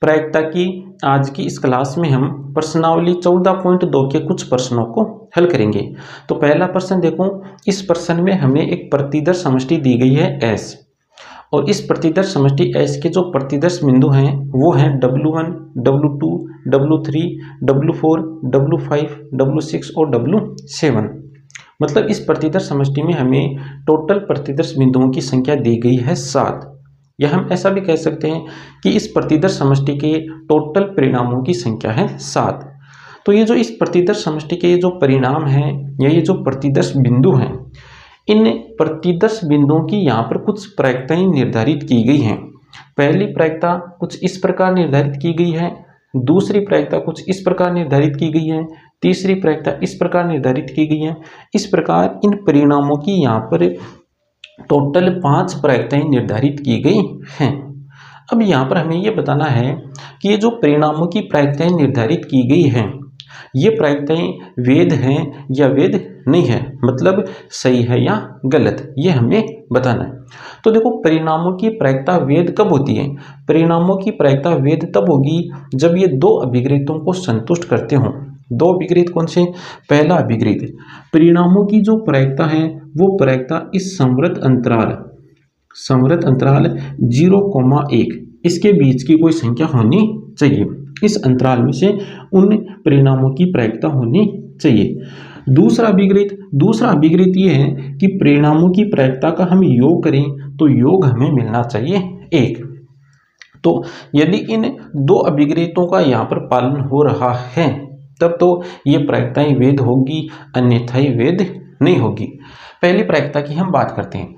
प्रायिकता की आज की इस क्लास में हम प्रश्नावली 14.2 के कुछ प्रश्नों को हल करेंगे। तो पहला प्रश्न देखो, इस प्रश्न में हमें एक प्रतिदर्श समष्टि दी गई है S, और इस प्रतिदर्श समष्टि S के जो प्रतिदर्श बिंदु हैं वो हैं W1, W2, W3, W4, W5, W6 और W7। मतलब इस प्रतिदर्श समष्टि में हमें टोटल प्रतिदर्श बिंदुओं की संख्या दी गई है 7, या हम ऐसा भी कह सकते हैं कि इस प्रतिदर्श समष्टि के टोटल परिणामों की संख्या है 7। तो ये जो इस प्रतिदर्श समष्टि के जो परिणाम हैं या ये जो प्रतिदर्श बिंदु हैं, इन प्रतिदर्श बिंदुओं की यहाँ पर कुछ प्रायिकताएं निर्धारित की गई हैं। पहली प्रायिकता कुछ इस प्रकार निर्धारित की गई है, दूसरी प्रायिकता कुछ इस प्रकार निर्धारित की गई है, तीसरी प्रायिकता इस प्रकार निर्धारित की गई है। इस प्रकार इन परिणामों की यहाँ पर टोटल 5 प्रायिकताएं निर्धारित की गई हैं। अब यहाँ पर हमें ये बताना है कि ये जो परिणामों की प्रायिकताएं निर्धारित की गई हैं, ये प्रायिकताएं वैध हैं या वैध नहीं है, मतलब सही है या गलत, ये हमें बताना है। तो देखो, परिणामों की प्रायिकता वैध कब होती है? परिणामों की प्रायिकता वैध तब होगी जब ये दो अभिग्रहितों को संतुष्ट करते हों। दो अभिग्रहित कौन से? पहला अभिग्रहित, परिणामों की जो प्रायिकता है वो प्रायिकता इस संवृत अंतराल 0,1 इसके बीच की कोई संख्या होनी चाहिए। इस अंतराल में से उन परिणामों की प्रायिकता होनी चाहिए। दूसरा अभिग्रहित ये है कि परिणामों की प्रायिकता का हम योग करें तो योग हमें मिलना चाहिए 1। तो यदि इन दो अभिग्रहितों का यहाँ पर पालन हो रहा है तब तो ये प्रायिकताएं वैध होगी, अन्यथा ही वैध नहीं होगी। पहली प्रायिकता की हम बात करते हैं।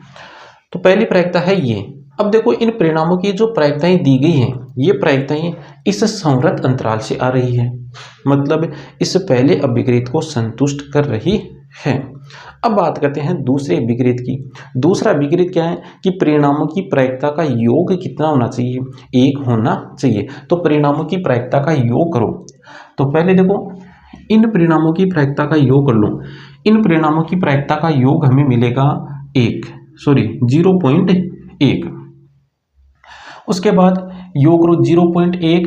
तो पहली प्रायिकता है ये। अब देखो, इन परिणामों की जो प्रायिकताएं दी गई हैं, ये प्रायिकताएं इस संवृत अंतराल से आ रही है, मतलब इस पहले अभिग्रहित को संतुष्ट कर रही है। अब बात करते हैं दूसरे अभिग्रहित की। दूसरा अभिग्रहित क्या है कि परिणामों की प्रायिकता का योग कितना होना चाहिए? 1 होना चाहिए। तो परिणामों की प्रायिकता का योग करो। तो पहले देखो, इन परिणामों की प्रायिकता का योग कर लो। इन परिणामों की प्रायिकता का योग हमें मिलेगा 0.1। उसके बाद योग करो 0.1,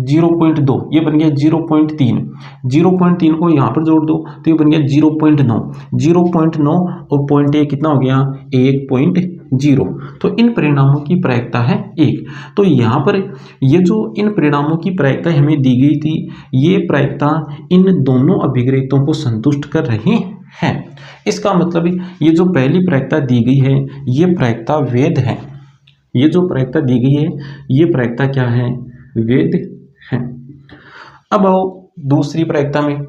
0.2, ये बन गया 0.3। 0.3 को यहाँ पर जोड़ दो तो ये बन गया 0.9। 0.9 और 0.1 कितना हो गया? 1.0। तो इन परिणामों की प्रायिकता है 1। तो यहाँ पर ये जो इन परिणामों की प्रायिकता हमें दी गई थी, ये प्रायिकता इन दोनों अभिग्रहितों को संतुष्ट कर रही है। इसका मतलब ये जो पहली प्रायिकता दी गई है ये प्रायिकता वैध है। ये जो प्रायिकता दी गई है ये प्रायिकता क्या है? वैध है। अब आओ दूसरी प्रायिकता में।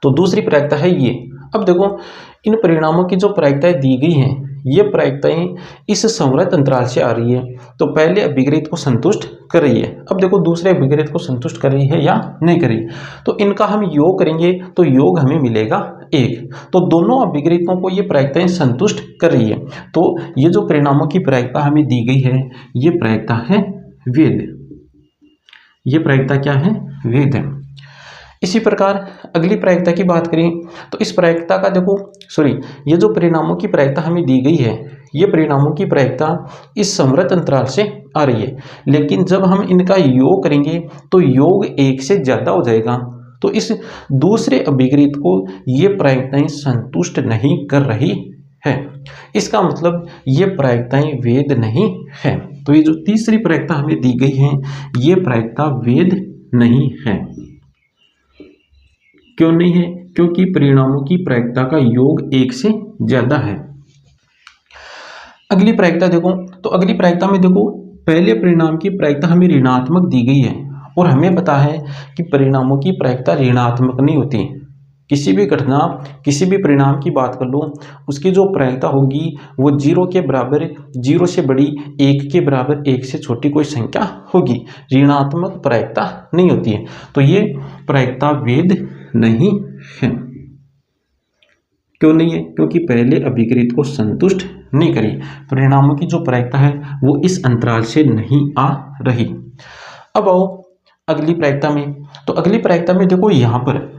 तो दूसरी प्रायिकता है ये। अब देखो, इन परिणामों की जो प्रायिकताएं दी गई हैं ये प्रायिकताएं इस संवृत अंतराल से आ रही है, तो पहले अभिग्रहित को संतुष्ट कर रही है। अब देखो, दूसरे अभिग्रहित को संतुष्ट कर रही है या नहीं कर रही। तो इनका हम योग करेंगे तो योग हमें मिलेगा 1। तो दोनों अभिग्रहितों को ये प्रायिकताएं संतुष्ट कर रही है। तो ये जो परिणामों की प्रायिकता हमें दी गई है ये प्रायिकता है वैध। ये प्रायिकता क्या है? वैध है। इसी प्रकार अगली प्रायिकता की बात करें तो इस प्रायिकता का देखो, ये जो परिणामों की प्रायिकता हमें दी गई है ये परिणामों की प्रायिकता इस संवृत अंतराल से आ रही है, लेकिन जब हम इनका योग करेंगे तो योग 1 से ज़्यादा हो जाएगा। तो इस दूसरे अभिग्रहित को ये प्रायिकताएं संतुष्ट नहीं कर रही है। इसका मतलब ये प्रायिकताएं वैध नहीं है। तो ये जो तीसरी प्रायिकता हमें दी गई है ये प्रायिकता वैध नहीं है। क्यों नहीं है? क्योंकि परिणामों की प्रायिकता का योग 1 से ज्यादा है। अगली प्रायिकता देखो, तो अगली प्रायिकता में देखो, पहले परिणाम की प्रायिकता हमें ऋणात्मक दी गई है और हमें पता है कि परिणामों की प्रायिकता ऋणात्मक नहीं होती। किसी भी घटना, किसी भी परिणाम की बात कर लो, उसकी जो प्रायिकता होगी वो 0 के बराबर, 0 से बड़ी, 1 के बराबर, 1 से छोटी कोई संख्या होगी। ऋणात्मक प्रायिकता नहीं होती है। तो ये प्रायिकता वैध नहीं है। क्यों नहीं है? क्योंकि पहले अभिग्रहित को संतुष्ट नहीं करी। परिणामों की जो प्रायिकता है वो इस अंतराल से नहीं आ रही। अब आओ अगली प्रायिकता में। तो अगली प्रायिकता में देखो, यहाँ पर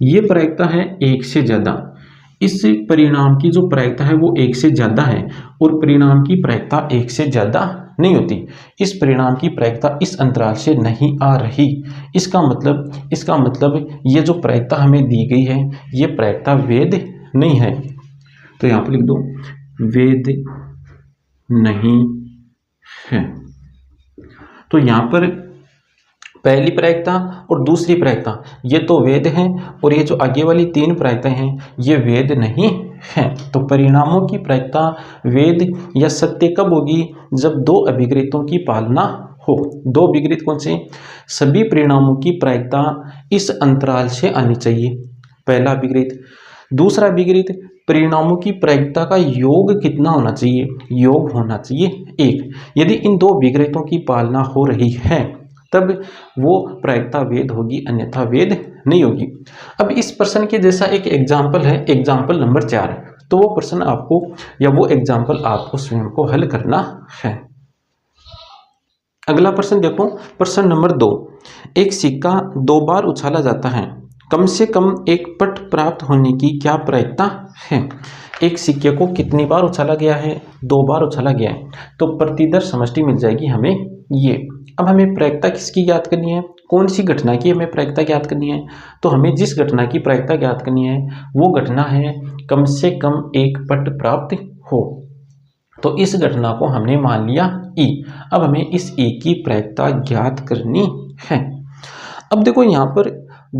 ये प्रायिकता है 1 से ज़्यादा। इस परिणाम की जो प्रायिकता है वो 1 से ज़्यादा है और परिणाम की प्रायिकता 1 से ज़्यादा नहीं होती, इस परिणाम की प्रायिकता इस अंतराल से नहीं आ रही। इसका मतलब ये जो प्रायिकता हमें दी गई है ये प्रायिकता वैध नहीं है। तो यहाँ पर लिख दो वैध नहीं है। तो यहाँ पर पहली प्रायिकता और दूसरी प्रायिकता ये तो वैध हैं और ये जो आगे वाली तीन प्रायिकताएं हैं ये वैध नहीं हैं। तो परिणामों की प्रायिकता वैध या सत्य कब होगी? जब दो अभिगृहितों की पालना हो। दो अभिगृहित कौन से? सभी परिणामों की प्रायिकता इस अंतराल से आनी चाहिए, पहला अभिगृहित। दूसरा अभिगृहित, परिणामों की प्रायिकता का योग कितना होना चाहिए? योग होना चाहिए 1। यदि इन दो अभिगृहितों की पालना हो रही है तब वो प्रायिकता वैध होगी, अन्यथा वैध नहीं होगी। अब इस प्रश्न के जैसा एक एग्जाम्पल है, एग्जाम्पल नंबर 4। तो वो प्रश्न आपको या वो एग्जाम्पल आपको स्वयं को हल करना है। अगला प्रश्न देखो, प्रश्न नंबर 2। एक सिक्का 2 बार उछाला जाता है, कम से कम एक पट प्राप्त होने की क्या प्रायिकता है? एक सिक्के को कितनी बार उछाला गया है? 2 बार उछाला गया है। तो प्रतिदर्श समष्टि मिल जाएगी हमें ये। अब हमें प्रायिकता किसकी ज्ञात करनी है? कौन सी घटना की हमें प्रायिकता ज्ञात करनी है? तो हमें जिस घटना की प्रायिकता ज्ञात करनी है वो घटना है कम से कम एक पट प्राप्त हो। तो इस घटना को हमने मान लिया ई। अब हमें इस ई की प्रायिकता ज्ञात करनी है। अब देखो यहाँ पर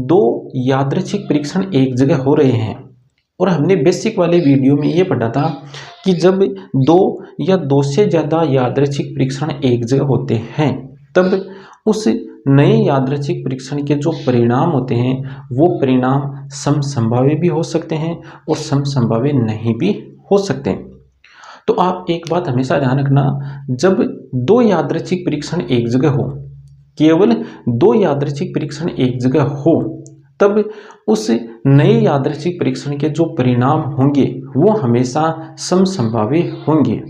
2 यादृच्छिक परीक्षण एक जगह हो रहे हैं और हमने बेसिक वाले वीडियो में ये पढ़ा था कि जब 2 या 2 से ज़्यादा यादृच्छिक परीक्षण एक जगह होते हैं तब उस नए यादृच्छिक परीक्षण के जो परिणाम होते हैं वो परिणाम समसंभाव्य भी हो सकते हैं और समसंभाव्य नहीं भी हो सकते हैं। तो आप एक बात हमेशा ध्यान रखना, जब 2 यादृच्छिक परीक्षण एक जगह हो, केवल 2 यादृच्छिक परीक्षण एक जगह हो, तब उस नए यादृच्छिक परीक्षण के जो परिणाम होंगे वो हमेशा समसंभाव्य होंगे।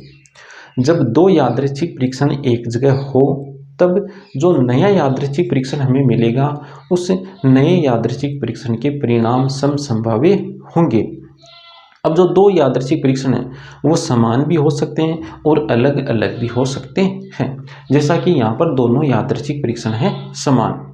जब 2 यादृच्छिक परीक्षण एक जगह हो तब जो नया यादृच्छिक परीक्षण हमें मिलेगा उस नए यादृच्छिक परीक्षण के परिणाम समसंभाव्य होंगे। अब जो 2 यादृच्छिक परीक्षण हैं वो समान भी हो सकते हैं और अलग अलग भी हो सकते हैं, जैसा कि यहाँ पर दोनों यादृच्छिक परीक्षण हैं समान।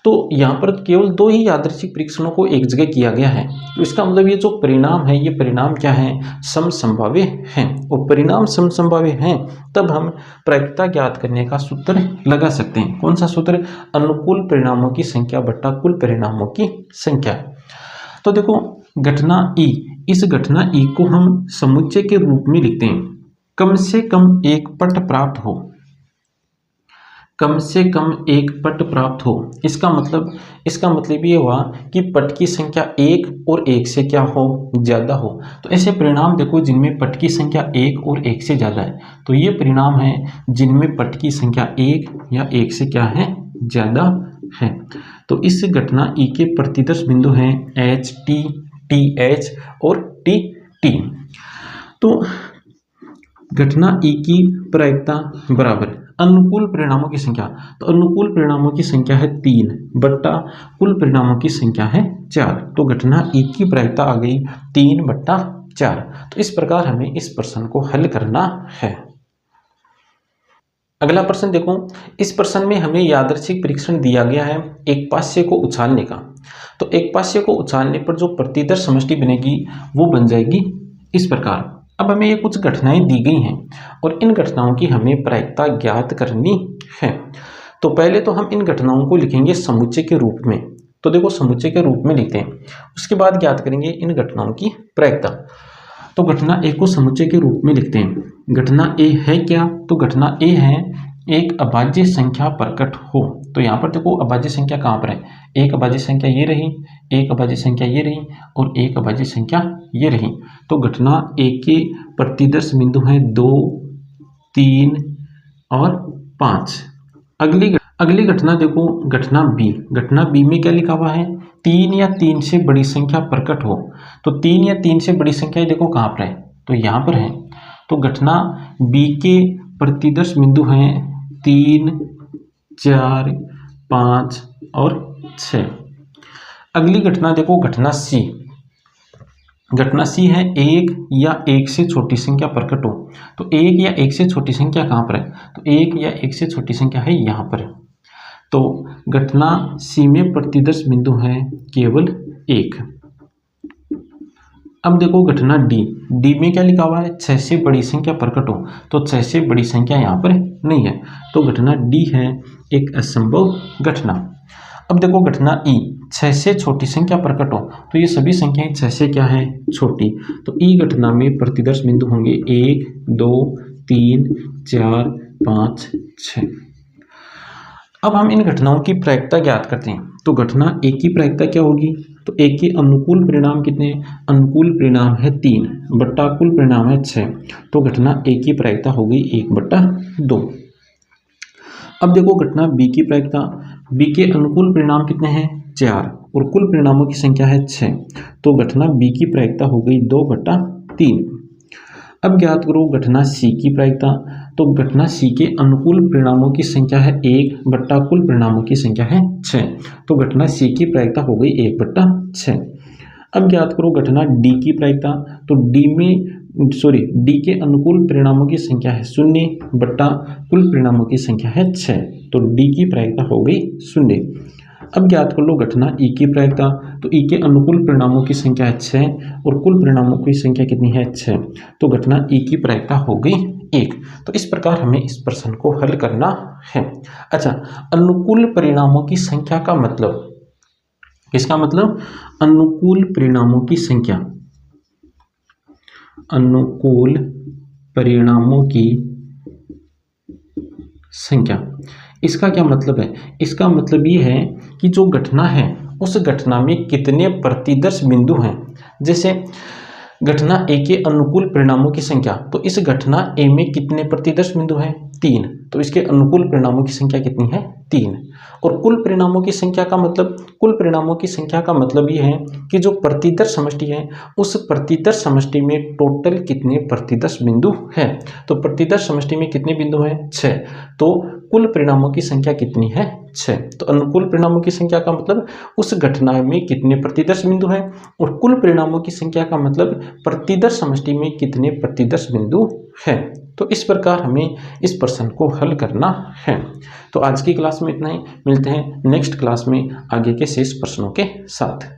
तो यहाँ पर केवल 2 ही यादृच्छिक परीक्षणों को एक जगह किया गया है, तो इसका मतलब ये जो परिणाम है ये परिणाम क्या है? समसंभाव्य हैं। और परिणाम समसंभाव्य हैं तब हम प्रायिकता ज्ञात करने का सूत्र लगा सकते हैं। कौन सा सूत्र? अनुकूल परिणामों की संख्या बटा कुल परिणामों की संख्या। तो देखो घटना ई, इस घटना ई को हम समुच्चय के रूप में लिखते हैं, कम से कम एक पट प्राप्त हो, कम से कम एक पट प्राप्त हो। इसका मतलब ये हुआ कि पट की संख्या 1 और 1 से क्या हो? ज़्यादा हो। तो ऐसे परिणाम देखो जिनमें पट की संख्या 1 और 1 से ज़्यादा है, तो ये परिणाम है जिनमें पट की संख्या 1 या 1 से क्या है? ज़्यादा है। तो इस घटना ई के प्रतिदर्श बिंदु हैं एच टी, टी एच और टी टी। तो घटना ई की प्रायिकता बराबर अनुकूल परिणामों की संख्या, तो अनुकूल परिणामों की संख्या है 3 बट्टा कुल परिणामों की संख्या है 4। तो घटना ई की प्रायिकता आ गई 3 बट्टा 4। तो इस प्रकार हमें इस प्रश्न को हल करना है। अगला प्रश्न देखो, इस प्रश्न में हमें यादृच्छिक परीक्षण दिया गया है एक पास्य को उछालने का। तो एक पास्य को उछालने पर जो प्रतिदर्श समष्टि बनेगी वो बन जाएगी इस प्रकार। अब हमें ये कुछ घटनाएं दी गई हैं और इन घटनाओं की हमें प्रायिकता ज्ञात करनी है। तो पहले तो हम इन घटनाओं को लिखेंगे समुच्चय के रूप में। तो देखो समुच्चय के रूप में लिखते हैं, उसके बाद ज्ञात करेंगे इन घटनाओं की प्रायिकता। तो घटना ए को समुच्चय के रूप में लिखते हैं। घटना ए है क्या? तो घटना ए है एक अभाज्य संख्या प्रकट हो। तो यहाँ पर देखो अभाज्य संख्या कहाँ पर है? एक अभाज्य संख्या ये रही, एक अभाज्य संख्या ये रही और एक अभाज्य संख्या ये रही। तो घटना ए के प्रतिदर्श बिंदु हैं 2, 3 और 5। अगली घटना देखो घटना बी। घटना बी में क्या लिखा हुआ है? 3 या 3 से बड़ी संख्या प्रकट हो। तो 3 या 3 से बड़ी संख्या देखो कहाँ पर है? तो यहाँ पर है। तो घटना बी के प्रतिदर्श बिंदु हैं 3, 4, 5 और 6। अगली घटना देखो घटना सी। घटना सी है एक या एक से छोटी संख्या प्रकट हो, तो एक या एक से छोटी संख्या कहाँ पर है, तो एक या एक से छोटी संख्या है यहाँ पर। तो घटना सी में प्रतिदर्श बिंदु है केवल एक। अब देखो घटना डी में क्या लिखा हुआ है, 6 से बड़ी संख्या प्रकट हो, तो 6 से बड़ी संख्या यहाँ पर नहीं है, तो घटना डी है एक असंभव घटना। अब देखो घटना ई, 6 से छोटी संख्या प्रकट हो, तो ये सभी संख्याएं 6 से क्या है, छोटी, तो ई घटना में प्रतिदर्श बिंदु होंगे 1 2 3 4 5 6। अब हम इन घटनाओं की प्रायिकता ज्ञात करते हैं। तो घटना ए की प्रायिकता क्या होगी, तो ए के अनुकूल परिणाम कितने हैं, अनुकूल परिणाम है 3 बट्टा कुल परिणाम है 6, तो घटना ए की प्रायिकता हो गई 1/2। अब देखो घटना बी की प्रायिकता, बी के अनुकूल परिणाम कितने हैं 4 और कुल परिणामों की संख्या है 6, तो घटना बी की प्रायिकता हो गई 2/3। अब ज्ञात करो घटना सी की प्रायिकता, तो घटना सी के अनुकूल परिणामों की संख्या है 1 बट्टा कुल परिणामों की संख्या है 6, तो घटना सी की प्रायिकता हो गई 1/6। अब ज्ञात करो घटना डी की प्रायिकता, तो डी के अनुकूल परिणामों की संख्या है 0 बट्टा कुल परिणामों की संख्या है 6, तो डी की प्रायिकता हो गई 0। अब ज्ञात कर लो घटना ई की प्रायिकता, तो ई के अनुकूल परिणामों की संख्या है 6 और कुल परिणामों की संख्या कितनी है 6, तो घटना ई की प्रायिकता हो गई 1। तो इस प्रकार हमें इस प्रश्न को हल करना है। अच्छा, अनुकूल परिणामों की संख्या का मतलब, इसका मतलब अनुकूल परिणामों की संख्या, अनुकूल परिणामों की संख्या, इसका क्या मतलब है, इसका मतलब ये है कि जो घटना है उस घटना में कितने प्रतिदर्श बिंदु हैं। जैसे घटना ए के अनुकूल परिणामों की संख्या, तो इस घटना ए में कितने प्रतिदर्श बिंदु हैं 3, तो इसके अनुकूल परिणामों की संख्या कितनी है 3। और कुल परिणामों की संख्या का मतलब, कुल परिणामों की संख्या का मतलब ये है कि जो प्रतिदर्श समष्टि है उस प्रतिदर्श समष्टि में टोटल कितने प्रतिदर्श बिंदु हैं। तो प्रतिदर्श समष्टि में कितने बिंदु हैं 6, तो कुल परिणामों की संख्या कितनी है 6। तो अनुकूल परिणामों की संख्या का मतलब उस घटना में कितने प्रतिदर्श बिंदु हैं, और कुल परिणामों की संख्या का मतलब प्रतिदर्श समष्टि में कितने प्रतिदर्श बिंदु हैं। तो इस प्रकार हमें इस प्रश्न को हल करना है। तो आज की क्लास में इतना ही, मिलते हैं नेक्स्ट क्लास में आगे के शेष प्रश्नों के साथ।